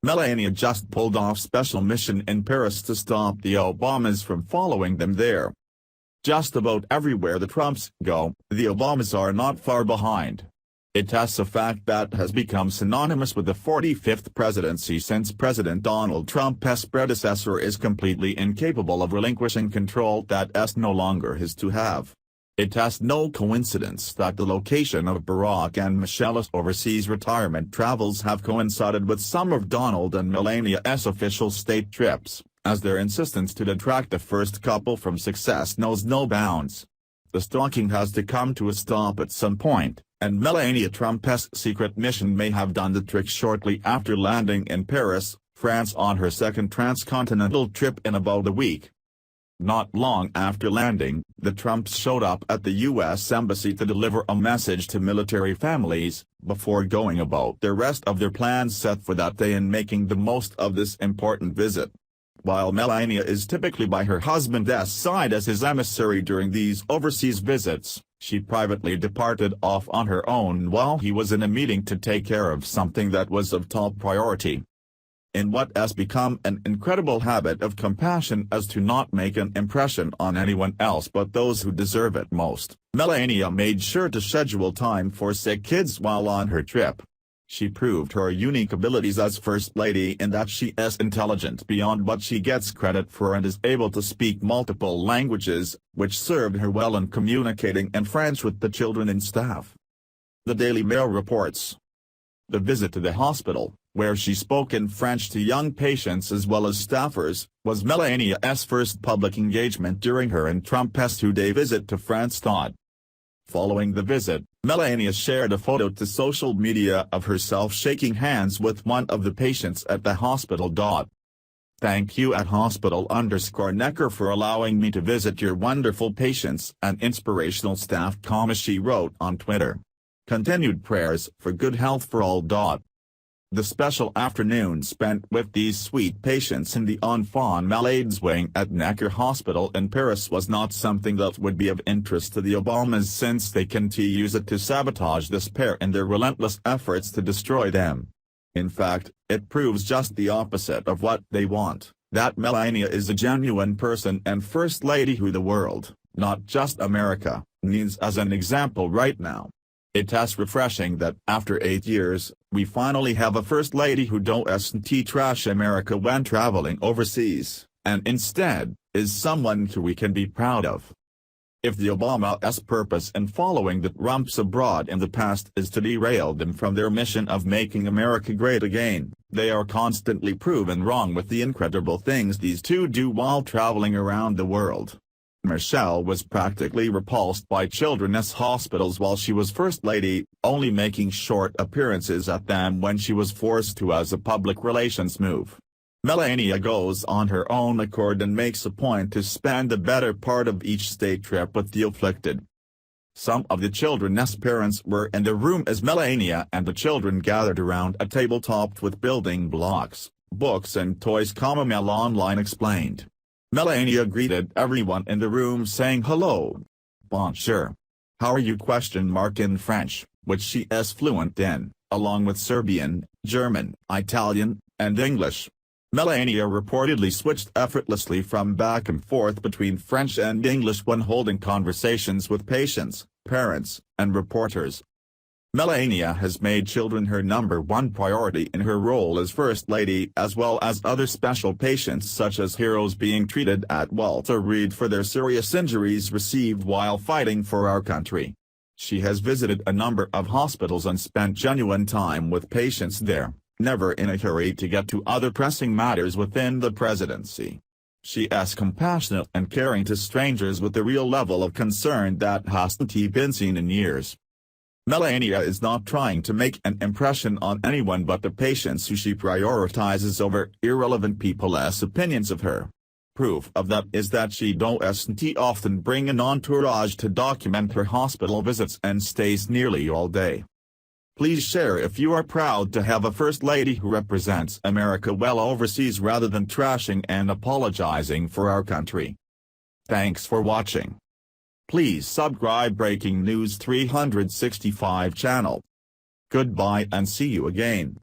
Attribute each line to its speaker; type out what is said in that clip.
Speaker 1: Melania just pulled off special mission in Paris to stop the Obamas from following them there. Just about everywhere the Trumps go, the Obamas are not far behind. It's a fact that has become synonymous with the 45th presidency since President Donald Trump's predecessor is completely incapable of relinquishing control that is no longer his to have. It's no coincidence that the location of Barack and Michelle's overseas retirement travels have coincided with some of Donald and Melania's official state trips, as their insistence to attract the first couple from success knows no bounds. The stalking has to come to a stop at some point, and Melania Trump's secret mission may have done the trick shortly after landing in Paris, France on her second transcontinental trip in about a week. Not long after landing, the Trumps showed up at the U.S. Embassy to deliver a message to military families, before going about the rest of their plans set for that day and making the most of this important visit. While Melania is typically by her husband's side as his emissary during these overseas visits, she privately departed off on her own while he was in a meeting to take care of something that was of top priority. In what has become an incredible habit of compassion as to not make an impression on anyone else but those who deserve it most, Melania made sure to schedule time for sick kids while on her trip. She proved her unique abilities as First Lady in that she is intelligent beyond what she gets credit for and is able to speak multiple languages, which served her well in communicating in French with the children and staff. The Daily Mail reports. The visit to the hospital, where she spoke in French to young patients as well as staffers, was Melania's first public engagement during her and Trump's two-day visit to France. Following the visit, Melania shared a photo to social media of herself shaking hands with one of the patients at the hospital. "Thank you at hospital_Necker for allowing me to visit your wonderful patients and inspirational staff," she wrote on Twitter. Continued prayers for good health for all. The special afternoon spent with these sweet patients in the Enfants Malades wing at Necker Hospital in Paris was not something that would be of interest to the Obamas since they can use it to sabotage this pair in their relentless efforts to destroy them. In fact, it proves just the opposite of what they want, that Melania is a genuine person and First Lady who the world, not just America, needs as an example right now. It's refreshing that after 8 years, we finally have a First Lady who don't trash America when traveling overseas, and instead, is someone who we can be proud of. If the Obamas' purpose in following the Trumps abroad in the past is to derail them from their mission of making America great again, they are constantly proven wrong with the incredible things these two do while traveling around the world. Michelle was practically repulsed by children's hospitals while she was First Lady, only making short appearances at them when she was forced to as a public relations move. Melania goes on her own accord and makes a point to spend the better part of each state trip with the afflicted. Some of the children's parents were in the room as Melania and the children gathered around a table topped with building blocks, books and toys. Mel Online explained. Melania greeted everyone in the room saying hello. Bonjour. How are you? In French, which she is fluent in, along with Serbian, German, Italian, and English. Melania reportedly switched effortlessly from back and forth between French and English when holding conversations with patients, parents, and reporters. Melania has made children her #1 priority in her role as First Lady as well as other special patients such as heroes being treated at Walter Reed for their serious injuries received while fighting for our country. She has visited a number of hospitals and spent genuine time with patients there, never in a hurry to get to other pressing matters within the presidency. She is compassionate and caring to strangers with a real level of concern that hasn't been seen in years. Melania is not trying to make an impression on anyone but the patients who she prioritizes over irrelevant people's opinions of her. Proof of that is that she doesn't often bring an entourage to document her hospital visits and stays nearly all day. Please share if you are proud to have a First Lady who represents America well overseas rather than trashing and apologizing for our country. Thanks for watching. Please subscribe Breaking News 365 channel. Goodbye and see you again.